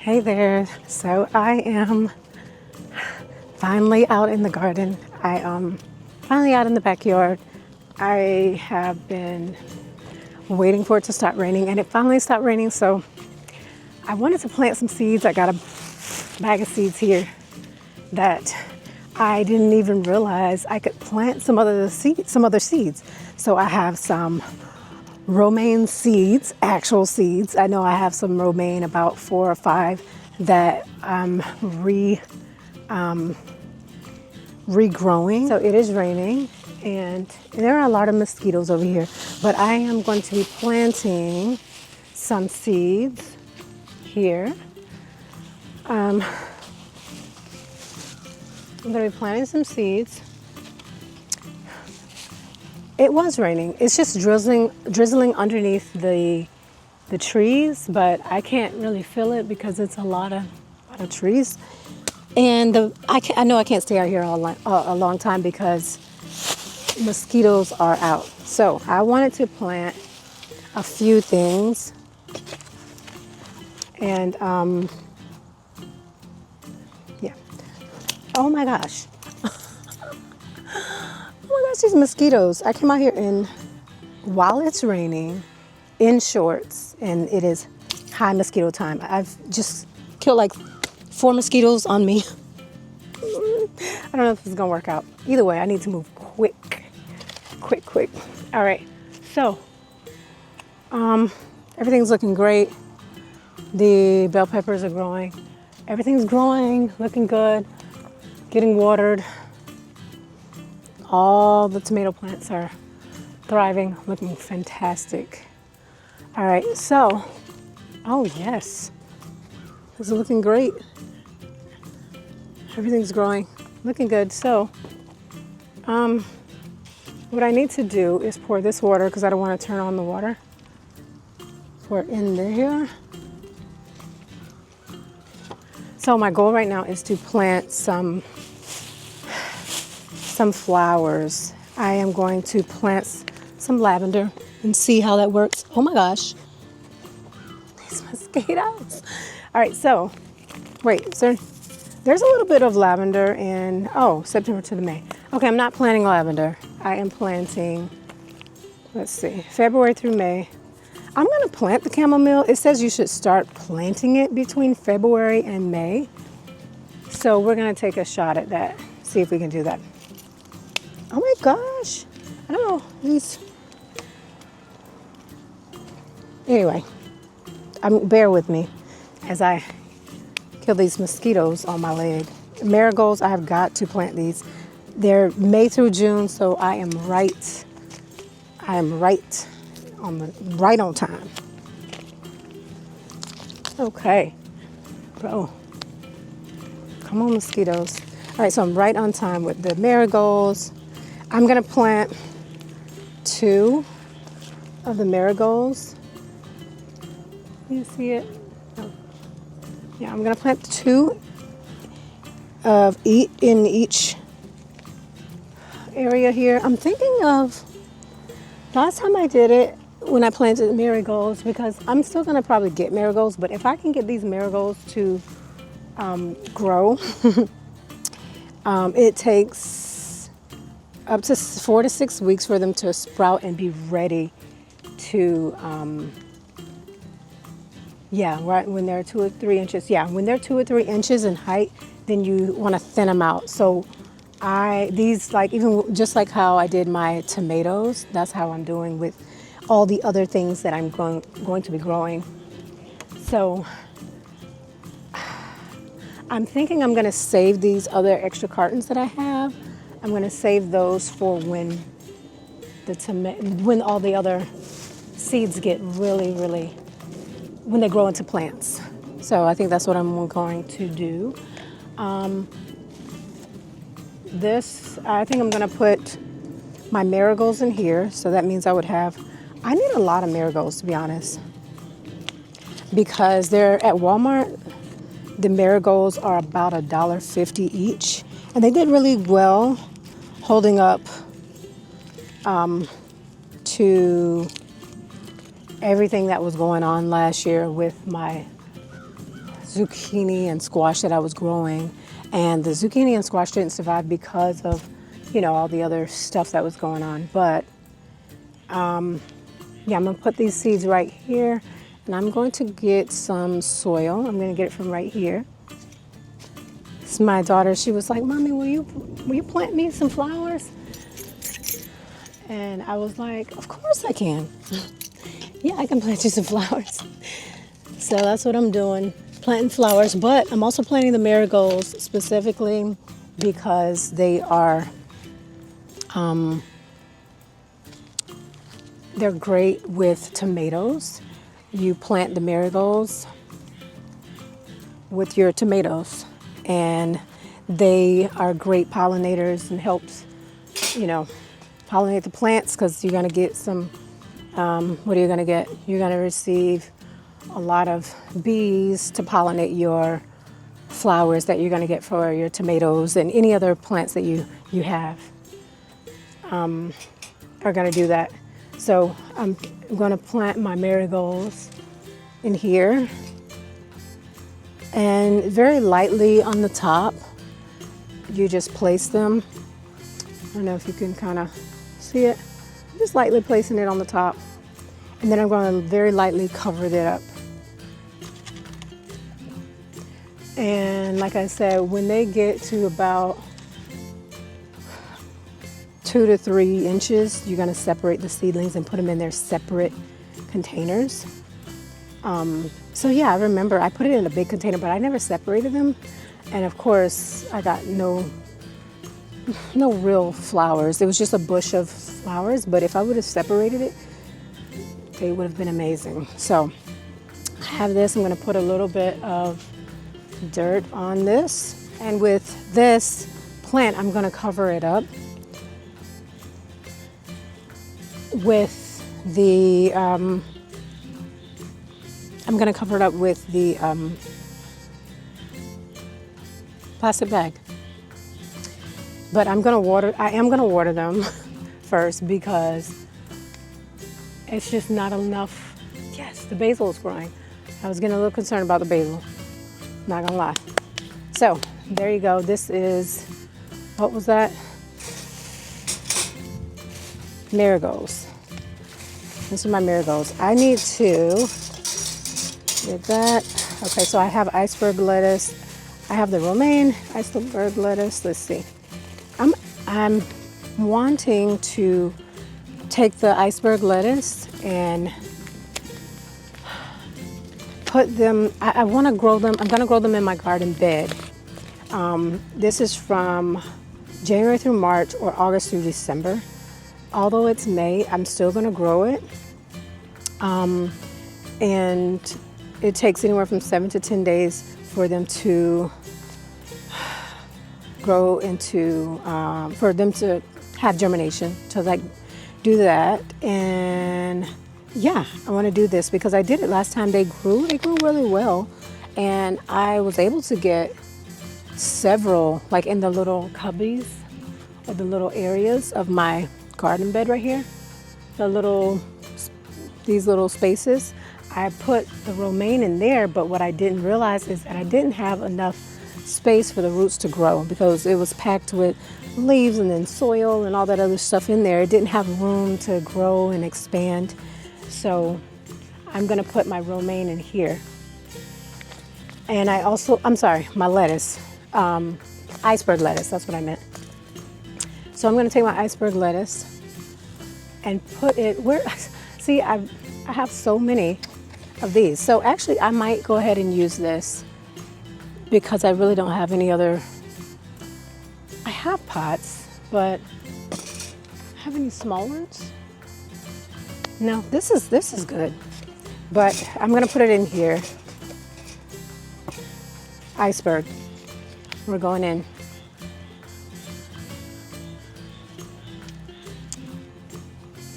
Hey there. So I am finally out in the garden. I finally out in the backyard. I have been waiting for it to stop raining, and it finally stopped raining. So I wanted to plant some seeds. I got a bag of seeds here that I didn't even realize I could plant some other seeds. So I have some romaine seeds, actual seeds. I know I have some romaine, about 4 or 5 that I'm regrowing. So it is raining and there are a lot of mosquitoes over here, but I am going to be planting some seeds here. I'm going to be planting some seeds. It was raining. It's just drizzling underneath the trees, but I can't really feel it because it's a lot of trees. And I know I can't stay out here a long time because mosquitoes are out. So I wanted to plant a few things, and yeah. Oh my gosh. Oh my gosh, these mosquitoes. I came out here while it's raining in shorts, and it is high mosquito time. I've just killed like 4 mosquitoes on me. I don't know if this is gonna work out. Either way, I need to move quick. All right, so everything's looking great. The bell peppers are growing. Everything's growing, looking good, getting watered. All the tomato plants are thriving, looking fantastic. All right, so, oh yes, this is looking great. Everything's growing, looking good. So, what I need to do is pour this water because I don't want to turn on the water. Pour it in there. So my goal right now is to plant some flowers. I am going to plant some lavender and see how that works. Oh my gosh, these mosquitoes. All right, so wait, there's a little bit of lavender in, September to May. Okay, I'm not planting lavender. I am planting, let's see, February through May. I'm gonna plant the chamomile. It says you should start planting it between February and May. So we're gonna take a shot at that, see if we can do that. Oh my gosh, I don't know, anyway, bear with me as I kill these mosquitoes on my leg. Marigolds, I have got to plant these. They're May through June, so I am right on time. Okay, bro, come on mosquitoes. All right, so I'm right on time with the marigolds. I'm gonna plant 2 of the marigolds. You see it? Oh. Yeah, I'm gonna plant 2 in each area here. I'm thinking of last time I did it when I planted marigolds, because I'm still gonna probably get marigolds, but if I can get these marigolds to grow, it takes up to 4 to 6 weeks for them to sprout and be ready to, right when they're 2 or 3 inches. Yeah, when they're 2 or 3 inches in height, then you want to thin them out. So these, like, even just like how I did my tomatoes, that's how I'm doing with all the other things that I'm going to be growing. So I'm thinking I'm going to save these other extra cartons that I have. I'm going to save those for when all the other seeds get really, when they grow into plants. So I think that's what I'm going to do. I think I'm going to put my marigolds in here. So that means I need a lot of marigolds, to be honest, because they're at Walmart. The marigolds are about $1.50 each, and they did really well holding up to everything that was going on last year with my zucchini and squash that I was growing. And the zucchini and squash didn't survive because of, all the other stuff that was going on. But yeah, I'm gonna put these seeds right here, and I'm going to get some soil. I'm gonna get it from right here. It's my daughter. She was like, "Mommy, will you plant me some flowers?" And I was like, "Of course I can. Yeah, I can plant you some flowers." So that's what I'm doing, planting flowers. But I'm also planting the marigolds specifically because they are, they're great with tomatoes. You plant the marigolds with your tomatoes, and they are great pollinators and helps, pollinate the plants, because you're going to get some, what are you going to get? You're going to receive a lot of bees to pollinate your flowers that you're going to get for your tomatoes and any other plants that you have, are going to do that. So I'm going to plant my marigolds in here, and very lightly on the top, you just place them. I don't know if you can kind of see it. Just lightly placing it on the top. And then I'm going to very lightly cover it up. And like I said, when they get to about 2 to 3 inches, you're going to separate the seedlings and put them in their separate containers. So yeah, I remember I put it in a big container, but I never separated them. And of course, I got no real flowers. It was just a bush of flowers, but if I would have separated it, they would have been amazing. So I have this. I'm going to put a little bit of dirt on this, and with this plant, I'm going to cover it up with the plastic bag. But I am going to water them first, because it's just not enough. Yes, the basil is growing. I was getting a little concerned about the basil, not gonna lie. So there you go. This is, what was that? Marigolds. These are my marigolds. I need to get that. Okay, so I have iceberg lettuce. I have the romaine iceberg lettuce. Let's see. I'm wanting to take the iceberg lettuce and put them, I want to grow them. I'm going to grow them in my garden bed. This is from January through March, or August through December. Although it's May, I'm still going to grow it. And it takes anywhere from 7 to 10 days for them to grow into, for them to have germination, to like do that. And yeah, I want to do this because I did it last time. They grew really well, and I was able to get several, like in the little cubbies or the little areas of my garden bed right here, these little spaces. I put the romaine in there, but what I didn't realize is that I didn't have enough space for the roots to grow, because it was packed with leaves and then soil and all that other stuff in there. It didn't have room to grow and expand. So I'm going to put my romaine in here. And my lettuce, iceberg lettuce, that's what I meant. So I'm going to take my iceberg lettuce and put it where, see, I have so many of these. So actually I might go ahead and use this, because I really don't have any other, I have pots, but I have any small ones? No, this is good, but I'm gonna put it in here. Iceberg, we're going in.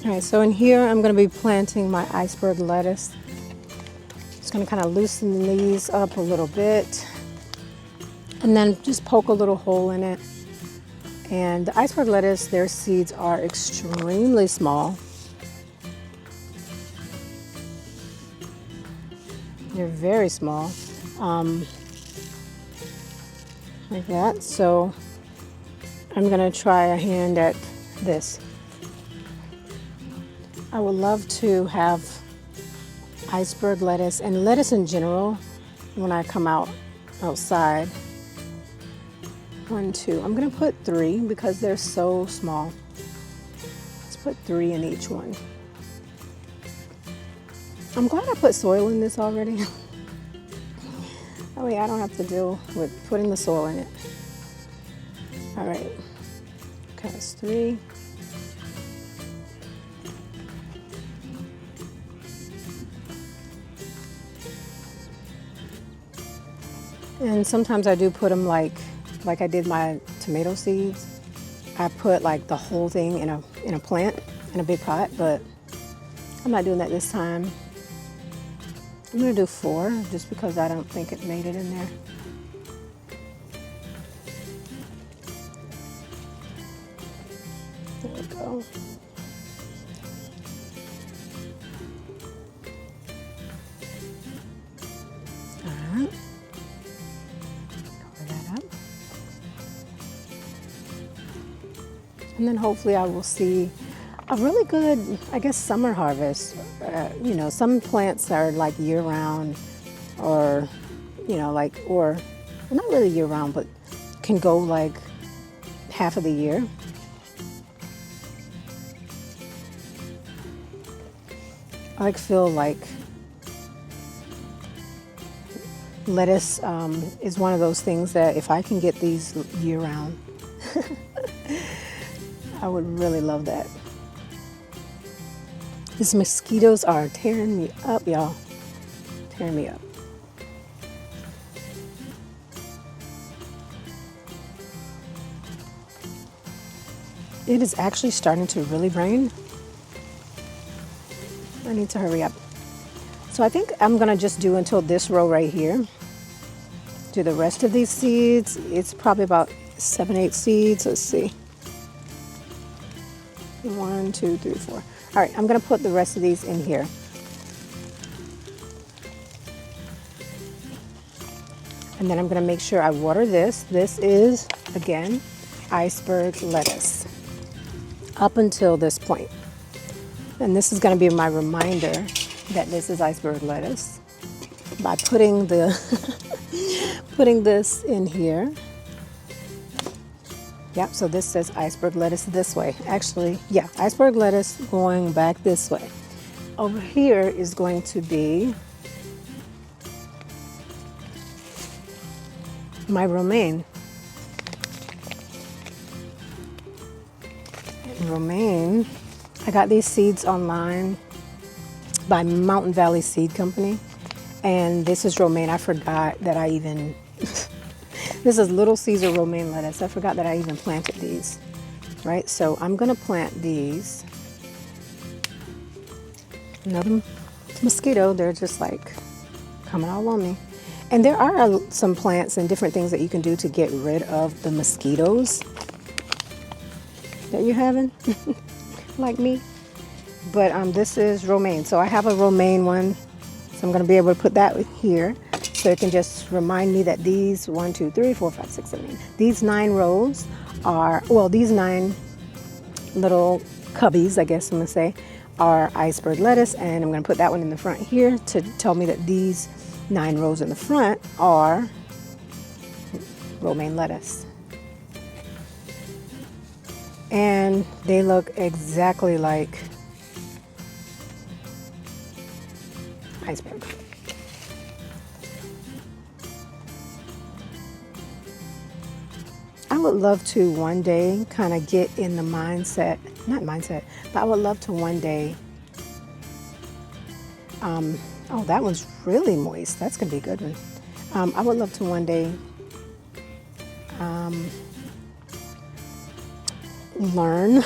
All right, so in here I'm gonna be planting my iceberg lettuce. Just gonna kind of loosen these up a little bit, and then just poke a little hole in it. And the iceberg lettuce, their seeds are extremely small. They're very small. like that. So I'm gonna try a hand at this. I would love to have iceberg lettuce and lettuce in general when I come outside. 1, 2. I'm gonna put 3 because they're so small. Let's put 3 in each one. I'm glad I put soil in this already. That way I don't have to deal with putting the soil in it. All right, okay, that's 3. And sometimes I do put them like I did my tomato seeds. I put like the whole thing in a plant, in a big pot, but I'm not doing that this time. I'm gonna do 4 just because I don't think it made it in there. There we go. All right. Cover that up. And then hopefully I will see a really good, I guess, summer harvest. You know, some plants are like year round or, you know, like, or well, not really year round, but can go like half of the year. I feel like lettuce is one of those things that if I can get these year round, I would really love that. These mosquitoes are tearing me up, y'all. Tearing me up. It is actually starting to really rain. I need to hurry up. So I think I'm gonna just do until this row right here. Do the rest of these seeds. It's probably about 7, 8 seeds. Let's see. 1, 2, 3, 4. All right, I'm gonna put the rest of these in here. And then I'm gonna make sure I water this. This is, again, iceberg lettuce up until this point. And this is gonna be my reminder that this is iceberg lettuce by putting the putting this in here. Yep, so this says iceberg lettuce this way. Actually, yeah, iceberg lettuce going back this way. Over here is going to be my romaine. And romaine, I got these seeds online by Mountain Valley Seed Company. And this is romaine. I forgot that I even, this is Little Caesar romaine lettuce. I forgot that I even planted these, right? So I'm gonna plant these. Another mosquito, they're just like coming all on me. And there are some plants and different things that you can do to get rid of the mosquitoes that you're having, like me. But this is romaine. So I have a romaine one. So I'm gonna be able to put that here. So it can just remind me that these 1, 2, 3, 4, 5, 6, 7, 8. These 9 rows are, well, these 9 little cubbies, I guess I'm gonna say, are iceberg lettuce. And I'm gonna put that one in the front here to tell me that these 9 rows in the front are romaine lettuce. And they look exactly like iceberg. I would love to one day kind of get in the mindset, not mindset, but I would love to one day, oh, that one's really moist. That's gonna be a good one. I would love to one day learn,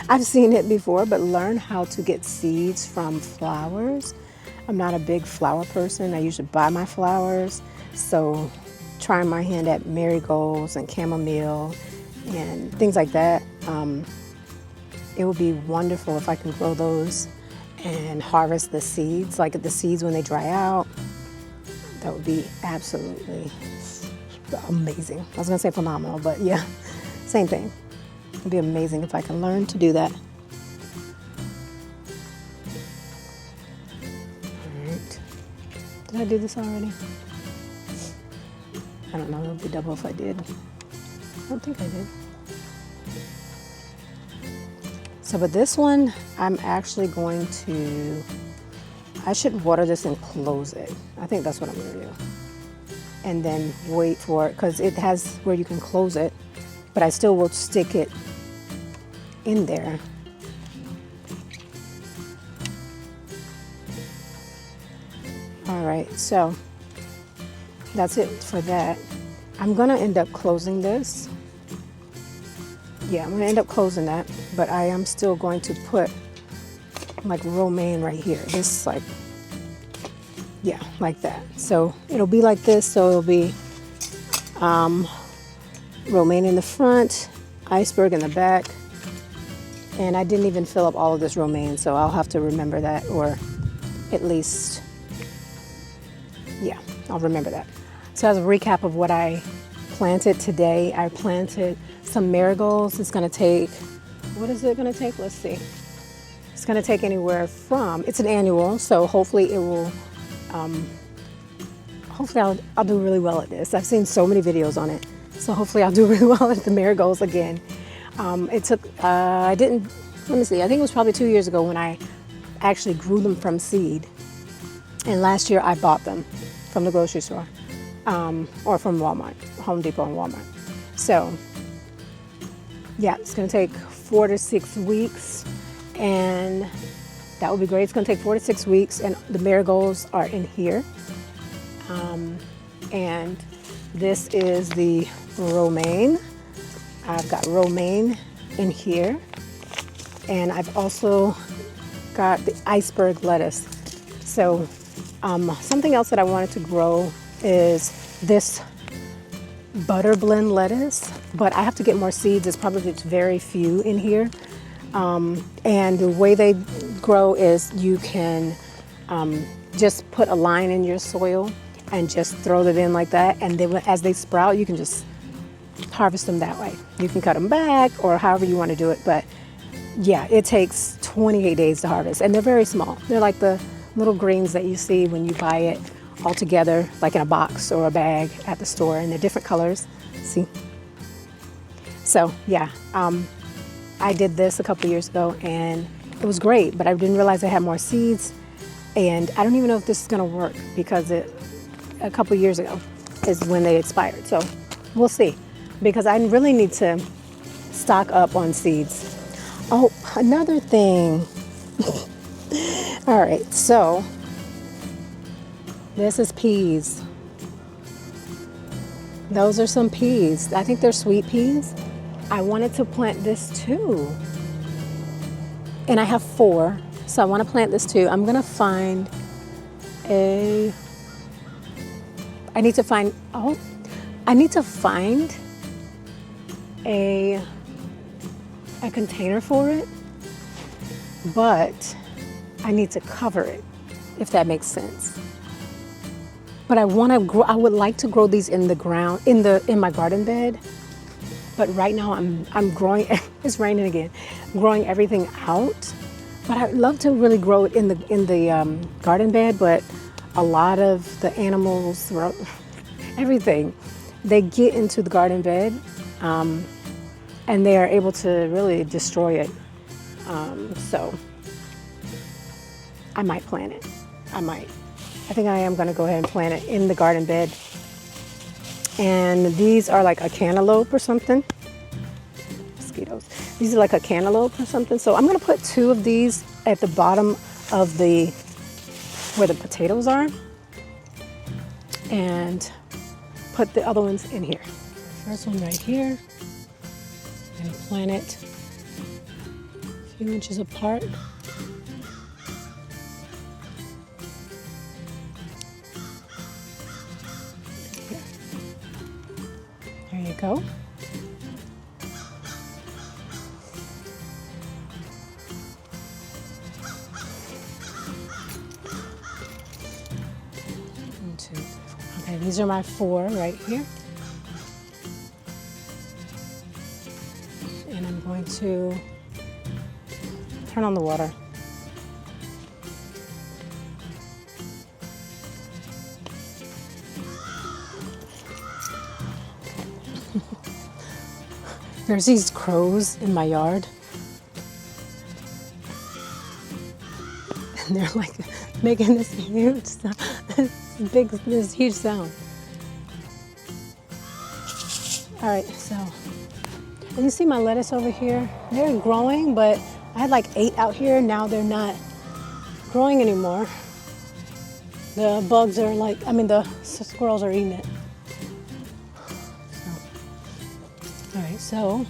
I've seen it before, but learn how to get seeds from flowers. I'm not a big flower person. I usually buy my flowers. So trying my hand at marigolds and chamomile and things like that, it would be wonderful if I can grow those and harvest the seeds, like the seeds when they dry out. That would be absolutely amazing. I was gonna say phenomenal, but yeah, same thing. It'd be amazing if I can learn to do that. All right. Did I do this already? I don't know, it would be double if I did. I don't think I did. So, but this one, I'm actually going to, I should water this and close it. I think that's what I'm gonna do. And then wait for it, because it has where you can close it, but I still will stick it in there. All right, so that's it for that. I'm gonna end up closing this. Yeah, I'm gonna end up closing that, but I am still going to put like romaine right here. This like, yeah, like that. So it'll be like this. So it'll be romaine in the front, iceberg in the back. And I didn't even fill up all of this romaine, so I'll have to remember that, or at least, yeah, I'll remember that. So as a recap of what I planted today, I planted some marigolds. It's gonna take, what is it gonna take? Let's see. It's gonna take anywhere from, it's an annual, so hopefully it will, hopefully I'll do really well at this. I've seen so many videos on it, so hopefully I'll do really well at the marigolds again. It took, I didn't, let me see, I think it was probably 2 years ago when I actually grew them from seed. And last year I bought them from the grocery store, or from Walmart, Home Depot and Walmart. So yeah, it's gonna take 4 to 6 weeks, and that would be great. It's gonna take 4 to 6 weeks, and the marigolds are in here. And this is the romaine. I've got romaine in here, and I've also got the iceberg lettuce. So something else that I wanted to grow is this butter blend lettuce, but I have to get more seeds. It's probably just very few in here. And the way they grow is you can just put a line in your soil and just throw them in like that, and then as they sprout, you can just harvest them that way. You can cut them back or however you want to do it, but yeah, it takes 28 days to harvest, and they're very small. They're like the little greens that you see when you buy it all together, like in a box or a bag at the store, and they're different colors. See? So yeah, I did this a couple years ago, and it was great, but I didn't realize I had more seeds, and I don't even know if this is gonna work because a couple years ago is when they expired. So we'll see, because I really need to stock up on seeds. Oh, another thing. All right, so this is peas. Those are some peas. I think they're sweet peas. I wanted to plant this too. And I have 4, so I want to plant this too. I'm gonna find I need to find a container for it, but I need to cover it, if that makes sense. But I would like to grow these in the ground, in my garden bed. But right now I'm growing, it's raining again, growing everything out. But I'd love to really grow it in the garden bed, but a lot of the animals, everything, they get into the garden bed, and they are able to really destroy it. So I might plant it. I think I am gonna go ahead and plant it in the garden bed. And these are like a cantaloupe or something. Mosquitoes. These are like a cantaloupe or something. So I'm gonna put 2 of these at the bottom of where the potatoes are, and put the other ones in here. First one right here, and plant it a few inches apart. There you go. One, two, three, four. these are my 4 right here. And I'm going to turn on the water. There's these crows in my yard. And they're like making this huge sound, this huge sound. All right, so, and you see my lettuce over here? They're growing, but I had like 8 out here. Now they're not growing anymore. The bugs are like, the squirrels are eating it. All right, so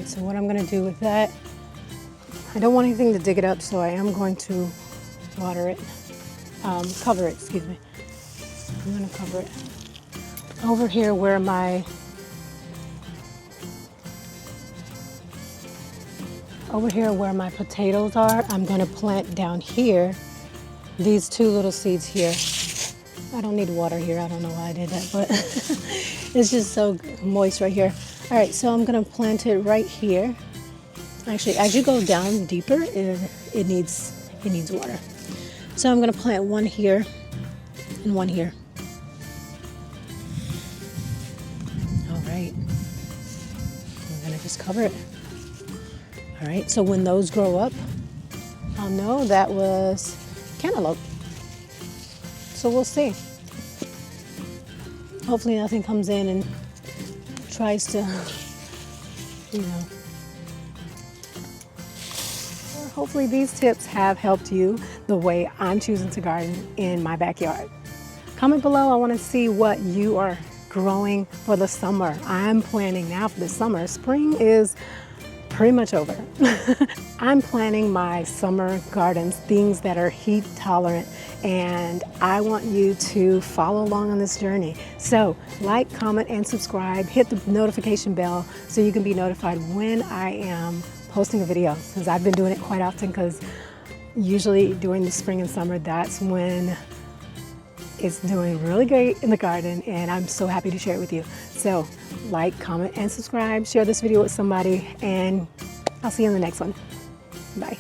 so what I'm going to do with that, I don't want anything to dig it up, so I am going to water it, cover it, excuse me. I'm going to cover it. Over here where my potatoes are, I'm going to plant down here these 2 little seeds here. I don't need water here. I don't know why I did that, but it's just so moist right here. All right, so I'm gonna plant it right here. Actually, as you go down deeper, it needs water. So I'm gonna plant one here and one here. All right, I'm gonna just cover it. All right, so when those grow up, I'll know that was cantaloupe. So we'll see. Hopefully nothing comes in and tries to, hopefully these tips have helped you the way I'm choosing to garden in my backyard. Comment below, I want to see what you are growing for the summer. I'm planning now for the summer. Spring is pretty much over. I'm planning my summer gardens, things that are heat tolerant, and I want you to follow along on this journey. So like, comment, and subscribe. Hit the notification bell so you can be notified when I am posting a video, because I've been doing it quite often, because usually during the spring and summer, that's when it's doing really great in the garden, and I'm so happy to share it with you. So like, comment, and subscribe. Share this video with somebody, and I'll see you in the next one. Bye.